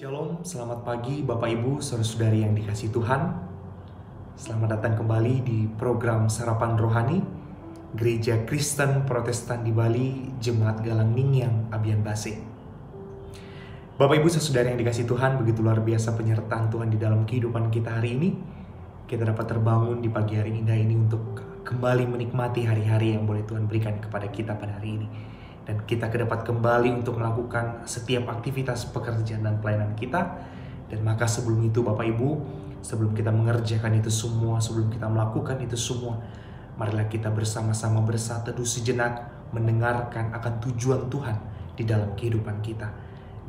Shalom, selamat pagi Bapak Ibu, saudara-saudari yang dikasihi Tuhan. Selamat datang kembali di program Sarapan Rohani Gereja Kristen Protestan di Bali, Jemaat Galang Ningyang, Abian Base. Bapak Ibu, saudara yang dikasihi Tuhan, begitu luar biasa penyertaan Tuhan di dalam kehidupan kita hari ini. Kita dapat terbangun di pagi hari indah ini untuk kembali menikmati hari-hari yang boleh Tuhan berikan kepada kita pada hari ini. Dan kita dapat kembali untuk melakukan setiap aktivitas pekerjaan dan pelayanan kita. Dan maka sebelum itu Bapak Ibu, sebelum kita mengerjakan itu semua, sebelum kita melakukan itu semua, marilah kita bersama-sama bersatu teduh sejenak, mendengarkan akan tujuan Tuhan di dalam kehidupan kita.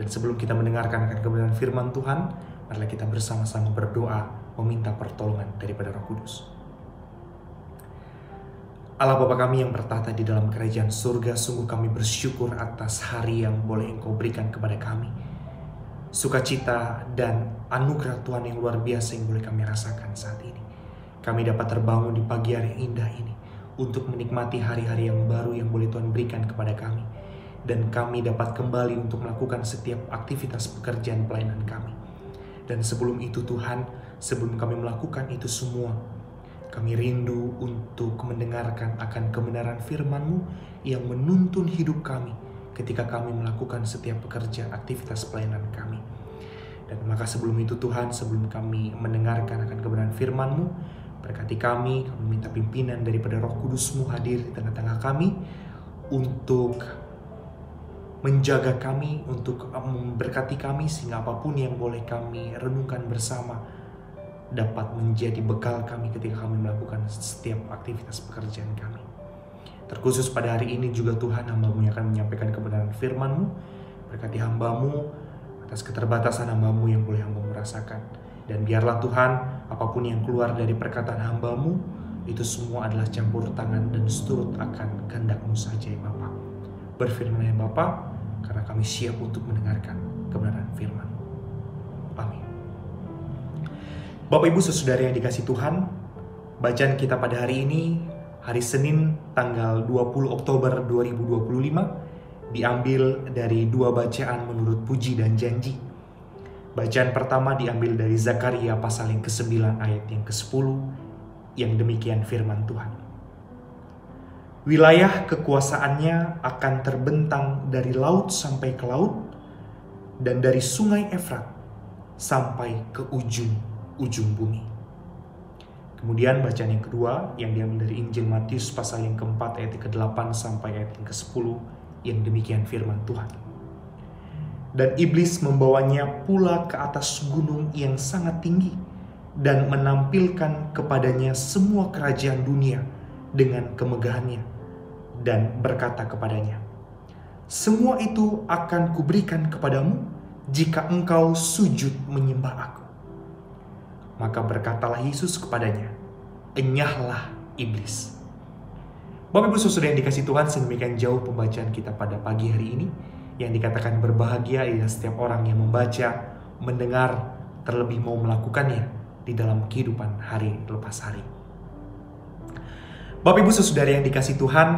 Dan sebelum kita mendengarkan akan kebenaran firman Tuhan, marilah kita bersama-sama berdoa, meminta pertolongan daripada Roh Kudus. Allah Bapa kami yang bertata di dalam kerajaan surga, sungguh kami bersyukur atas hari yang boleh Engkau berikan kepada kami. Sukacita dan anugerah Tuhan yang luar biasa yang boleh kami rasakan saat ini. Kami dapat terbangun di pagi hari yang indah ini untuk menikmati hari-hari yang baru yang boleh Tuhan berikan kepada kami. Dan kami dapat kembali untuk melakukan setiap aktivitas pekerjaan pelayanan kami. Dan sebelum itu Tuhan, sebelum kami melakukan itu semua, kami rindu untuk mendengarkan akan kebenaran firman-Mu yang menuntun hidup kami ketika kami melakukan setiap pekerjaan aktivitas pelayanan kami. Dan maka sebelum itu Tuhan, sebelum kami mendengarkan akan kebenaran firman-Mu, berkati kami minta pimpinan daripada Roh Kudus-Mu hadir di tengah-tengah kami untuk menjaga kami, untuk memberkati kami sehingga apapun yang boleh kami renungkan bersama dapat menjadi bekal kami ketika kami melakukan setiap aktivitas pekerjaan kami. Terkhusus pada hari ini juga Tuhan, hamba-Mu yang akan menyampaikan kebenaran firman-Mu. Berkati hamba-Mu atas keterbatasan hamba-Mu yang boleh hamba-Mu rasakan. Dan biarlah Tuhan, apapun yang keluar dari perkataan hamba-Mu, itu semua adalah campur tangan dan seturut akan kehendak-Mu saja ya Bapa. Berfirman ya Bapa, karena kami siap untuk mendengarkan kebenaran firman-Mu. Amin. Bapak Ibu saudara yang dikasihi Tuhan, bacaan kita pada hari ini, hari Senin tanggal 20 Oktober 2025, diambil dari dua bacaan menurut puji dan janji. Bacaan pertama diambil dari Zakaria pasal yang ke-9 ayat yang ke-10, yang demikian firman Tuhan. Wilayah kekuasaannya akan terbentang dari laut sampai ke laut, dan dari sungai Efrat sampai ke ujung bumi. Kemudian bacaan yang kedua yang diambil dari Injil Matius pasal yang ke-4 ayat ke-8 sampai ayat yang ke-10, yang demikian firman Tuhan. Dan iblis membawanya pula ke atas gunung yang sangat tinggi dan menampilkan kepadanya semua kerajaan dunia dengan kemegahannya dan berkata kepadanya, "Semua itu akan kuberikan kepadamu jika engkau sujud menyembah aku." Maka berkatalah Yesus kepadanya, "Enyahlah iblis." Bapak Ibu saudara yang dikasihi Tuhan, sedemikian jauh pembacaan kita pada pagi hari ini. Yang dikatakan berbahagia ialah setiap orang yang membaca, mendengar, terlebih mau melakukannya di dalam kehidupan hari lepas hari. Bapak Ibu saudara yang dikasihi Tuhan,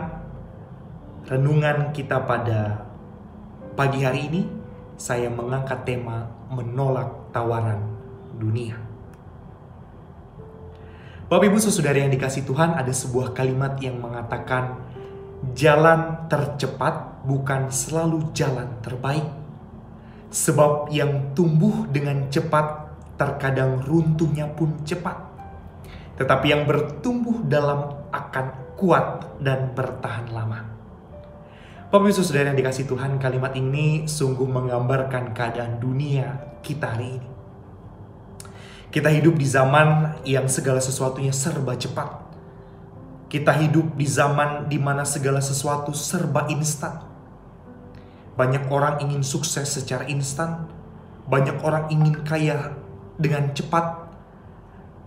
renungan kita pada pagi hari ini, saya mengangkat tema menolak tawaran dunia. Bapak Ibu saudara yang dikasihi Tuhan, ada sebuah kalimat yang mengatakan jalan tercepat bukan selalu jalan terbaik. Sebab yang tumbuh dengan cepat terkadang runtuhnya pun cepat. Tetapi yang bertumbuh dalam akan kuat dan bertahan lama. Bapak Ibu saudara yang dikasihi Tuhan, kalimat ini sungguh menggambarkan keadaan dunia kita hari ini. Kita hidup di zaman yang segala sesuatunya serba cepat. Kita hidup di zaman di mana segala sesuatu serba instan. Banyak orang ingin sukses secara instan. Banyak orang ingin kaya dengan cepat.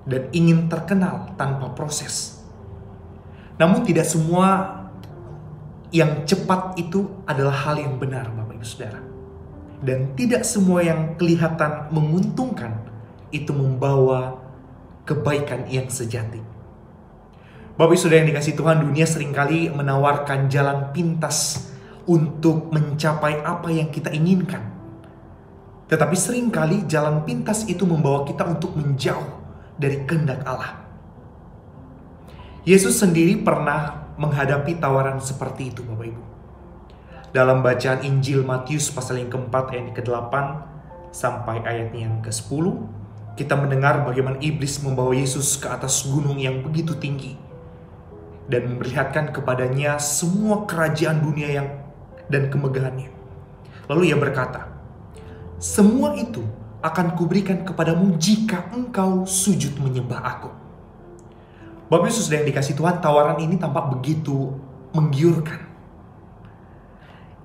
Dan ingin terkenal tanpa proses. Namun tidak semua yang cepat itu adalah hal yang benar, Bapak Ibu Saudara. Dan tidak semua yang kelihatan menguntungkan itu membawa kebaikan yang sejati. Bapak Ibu Saudara yang dikasihi Tuhan, dunia seringkali menawarkan jalan pintas untuk mencapai apa yang kita inginkan. Tetapi seringkali jalan pintas itu membawa kita untuk menjauh dari kehendak Allah. Yesus sendiri pernah menghadapi tawaran seperti itu, Bapak Ibu. Dalam bacaan Injil Matius pasal yang keempat ayat ke-8 sampai ayatnya yang ke-10, kita mendengar bagaimana iblis membawa Yesus ke atas gunung yang begitu tinggi dan memperlihatkan kepadanya semua kerajaan dunia dan kemegahannya. Lalu ia berkata, "Semua itu akan kuberikan kepadamu jika engkau sujud menyembah aku." Bapak Ibu Saudara yang dikasih Tuhan, tawaran ini tampak begitu menggiurkan.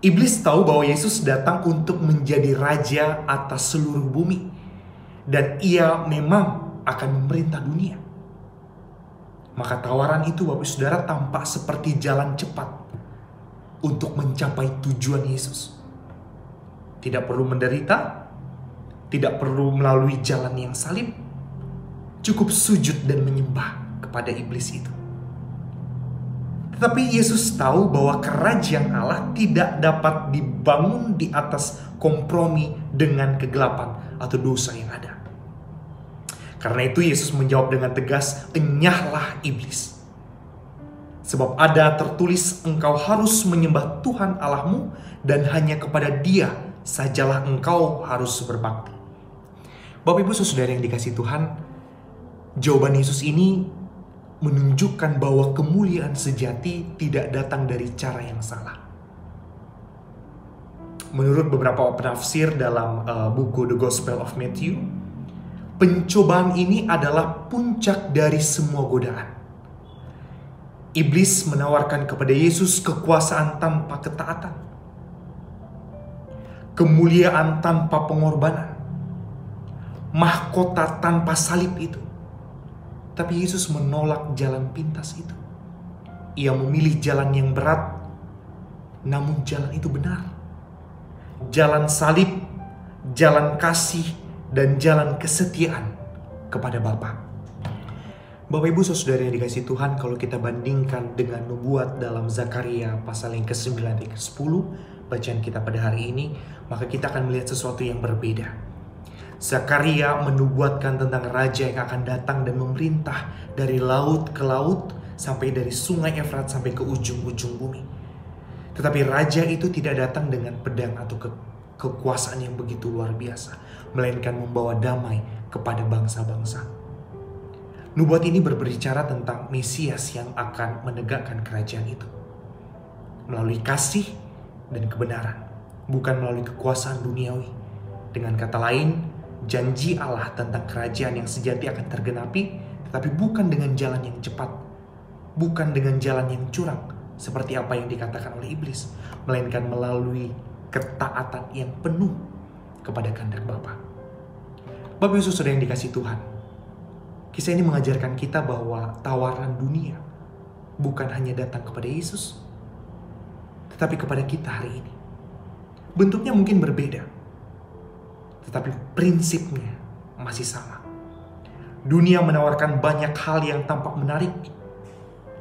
Iblis tahu bahwa Yesus datang untuk menjadi raja atas seluruh bumi. Dan ia memang akan memerintah dunia. Maka tawaran itu, Bapak Ibu Saudara, tampak seperti jalan cepat untuk mencapai tujuan Yesus. Tidak perlu menderita, tidak perlu melalui jalan yang salib, cukup sujud dan menyembah kepada iblis itu. Tetapi Yesus tahu bahwa kerajaan Allah tidak dapat dibangun di atas kompromi dengan kegelapan atau dosa yang ada. Karena itu Yesus menjawab dengan tegas, "Enyahlah iblis. Sebab ada tertulis, engkau harus menyembah Tuhan Allahmu dan hanya kepada Dia sajalah engkau harus berbakti." Bapak Ibu Saudara yang dikasih Tuhan, jawaban Yesus ini menunjukkan bahwa kemuliaan sejati tidak datang dari cara yang salah. Menurut beberapa penafsir dalam buku The Gospel of Matthew, pencobaan ini adalah puncak dari semua godaan. Iblis menawarkan kepada Yesus kekuasaan tanpa ketaatan, kemuliaan tanpa pengorbanan, mahkota tanpa salib itu. Tapi Yesus menolak jalan pintas itu. Ia memilih jalan yang berat, namun jalan itu benar. Jalan salib, jalan kasih, dan jalan kesetiaan kepada Bapa. Bapak Ibu Saudara yang dikasih Tuhan, kalau kita bandingkan dengan nubuat dalam Zakaria pasal yang ke-9 dan ke-10, bacaan kita pada hari ini, maka kita akan melihat sesuatu yang berbeda. Zakaria menubuatkan tentang raja yang akan datang dan memerintah dari laut ke laut, sampai dari sungai Efrat sampai ke ujung-ujung bumi. Tetapi raja itu tidak datang dengan pedang atau kekuasaan yang begitu luar biasa, melainkan membawa damai kepada bangsa-bangsa. Nubuat ini berbicara tentang Mesias yang akan menegakkan kerajaan itu melalui kasih dan kebenaran, bukan melalui kekuasaan duniawi. Dengan kata lain, janji Allah tentang kerajaan yang sejati akan tergenapi, tetapi bukan dengan jalan yang cepat, bukan dengan jalan yang curang, seperti apa yang dikatakan oleh iblis, melainkan melalui ketaatan yang penuh kepada kehendak Bapa. Bapak Ibu Saudara yang dikasih Tuhan, kisah ini mengajarkan kita bahwa tawaran dunia bukan hanya datang kepada Yesus, tetapi kepada kita hari ini. Bentuknya mungkin berbeda, tetapi prinsipnya masih sama. Dunia menawarkan banyak hal yang tampak menarik,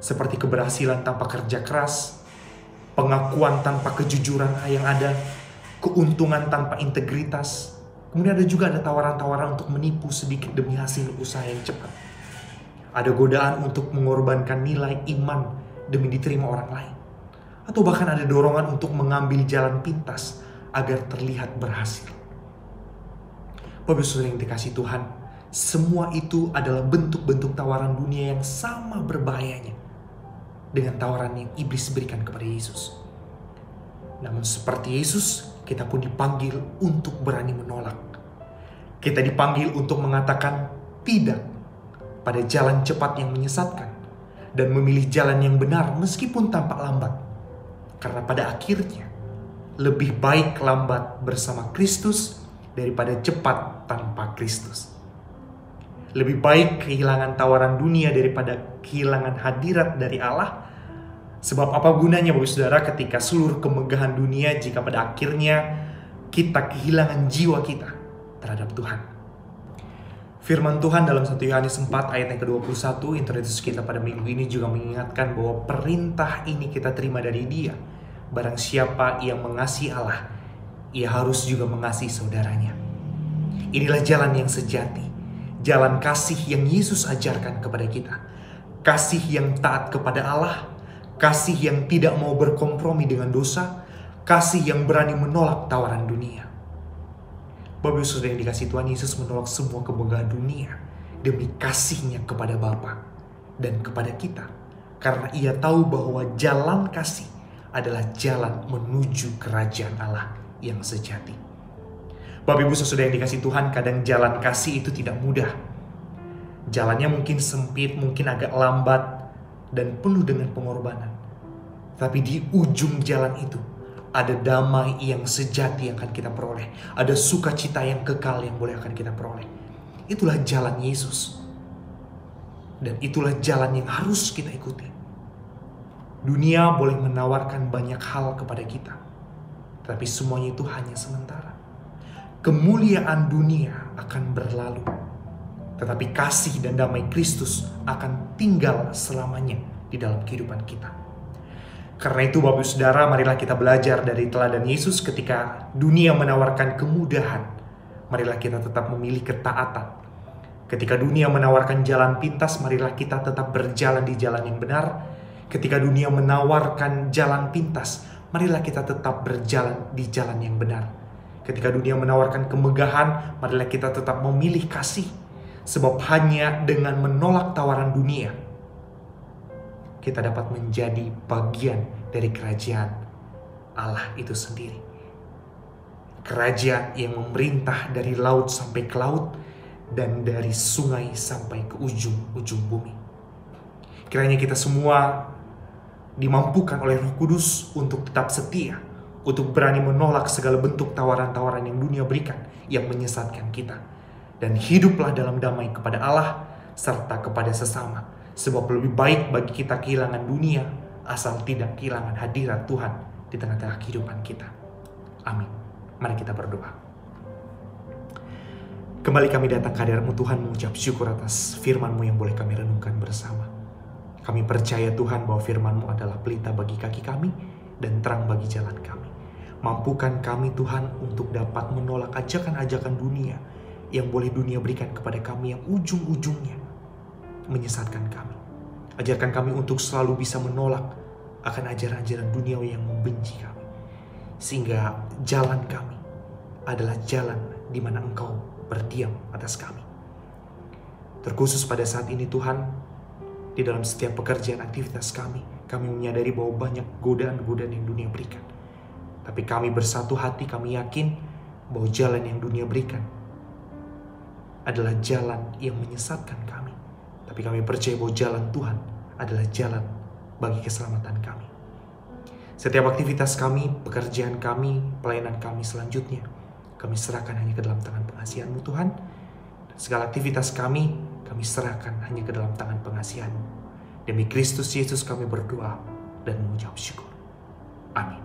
seperti keberhasilan tanpa kerja keras, pengakuan tanpa kejujuran yang ada, keuntungan tanpa integritas. Kemudian ada tawaran-tawaran untuk menipu sedikit demi hasil usaha yang cepat. Ada godaan untuk mengorbankan nilai iman demi diterima orang lain. Atau bahkan ada dorongan untuk mengambil jalan pintas agar terlihat berhasil. Bapak Ibu Saudara yang dikasih Tuhan, semua itu adalah bentuk-bentuk tawaran dunia yang sama berbahayanya dengan tawaran yang iblis berikan kepada Yesus. Namun seperti Yesus, kita pun dipanggil untuk berani menolak. Kita dipanggil untuk mengatakan tidak pada jalan cepat yang menyesatkan dan memilih jalan yang benar meskipun tampak lambat. Karena pada akhirnya lebih baik lambat bersama Kristus daripada cepat tanpa Kristus. Lebih baik kehilangan tawaran dunia daripada kehilangan hadirat dari Allah. Sebab apa gunanya Bapak Saudara ketika seluruh kemegahan dunia jika pada akhirnya kita kehilangan jiwa kita terhadap Tuhan. Firman Tuhan dalam 1 Yohanes 4 ayat yang ke-21, introduksi kita pada minggu ini juga mengingatkan bahwa perintah ini kita terima dari Dia. Barang siapa yang mengasihi Allah, ia harus juga mengasihi saudaranya. Inilah jalan yang sejati, jalan kasih yang Yesus ajarkan kepada kita. Kasih yang taat kepada Allah, kasih yang tidak mau berkompromi dengan dosa, kasih yang berani menolak tawaran dunia. Bapak Ibu Saudara yang dikasihi Tuhan, Yesus menolak semua kemegahan dunia demi kasihnya kepada Bapa dan kepada kita. Karena ia tahu bahwa jalan kasih adalah jalan menuju kerajaan Allah yang sejati. Bapak Ibu Saudara yang dikasihi Tuhan, kadang jalan kasih itu tidak mudah. Jalannya mungkin sempit, mungkin agak lambat, dan penuh dengan pengorbanan. Tapi di ujung jalan itu, ada damai yang sejati yang akan kita peroleh. Ada sukacita yang kekal yang boleh akan kita peroleh. Itulah jalan Yesus. Dan itulah jalan yang harus kita ikuti. Dunia boleh menawarkan banyak hal kepada kita. Tapi semuanya itu hanya sementara. Kemuliaan dunia akan berlalu, tetapi kasih dan damai Kristus akan tinggal selamanya di dalam kehidupan kita. Karena itu Bapak Ibu Saudara, marilah kita belajar dari teladan Yesus ketika dunia menawarkan kemudahan. Marilah kita tetap memilih ketaatan. Ketika dunia menawarkan jalan pintas, marilah kita tetap berjalan di jalan yang benar. Ketika dunia menawarkan jalan pintas, marilah kita tetap berjalan di jalan yang benar. Ketika dunia menawarkan kemegahan, marilah kita tetap memilih kasih. Sebab hanya dengan menolak tawaran dunia, kita dapat menjadi bagian dari kerajaan Allah itu sendiri. Kerajaan yang memerintah dari laut sampai ke laut, dan dari sungai sampai ke ujung-ujung bumi. Kiranya kita semua dimampukan oleh Roh Kudus untuk tetap setia, untuk berani menolak segala bentuk tawaran-tawaran yang dunia berikan, yang menyesatkan kita. Dan hiduplah dalam damai kepada Allah, serta kepada sesama. Sebab lebih baik bagi kita kehilangan dunia, asal tidak kehilangan hadirat Tuhan di tengah-tengah kehidupan kita. Amin. Mari kita berdoa. Kembali kami datang ke hadirat-Mu Tuhan, mengucap syukur atas firman-Mu yang boleh kami renungkan bersama. Kami percaya Tuhan bahwa firman-Mu adalah pelita bagi kaki kami dan terang bagi jalan kami. Mampukan kami Tuhan untuk dapat menolak ajakan-ajakan dunia yang boleh dunia berikan kepada kami yang ujung-ujungnya menyesatkan kami. Ajarkan kami untuk selalu bisa menolak akan ajaran-ajaran dunia yang membenci kami. Sehingga jalan kami adalah jalan di mana Engkau berdiam atas kami. Terkhusus pada saat ini Tuhan, di dalam setiap pekerjaan aktivitas kami menyadari bahwa banyak godaan-godaan yang dunia berikan. Tapi kami bersatu hati, kami yakin bahwa jalan yang dunia berikan adalah jalan yang menyesatkan kami. Tapi kami percaya bahwa jalan Tuhan adalah jalan bagi keselamatan kami. Setiap aktivitas kami, pekerjaan kami, pelayanan kami selanjutnya, kami serahkan hanya ke dalam tangan pengasihan-Mu Tuhan. Dan segala aktivitas kami serahkan hanya ke dalam tangan pengasihan-Mu. Demi Kristus Yesus kami berdoa dan mengucap syukur. Amin.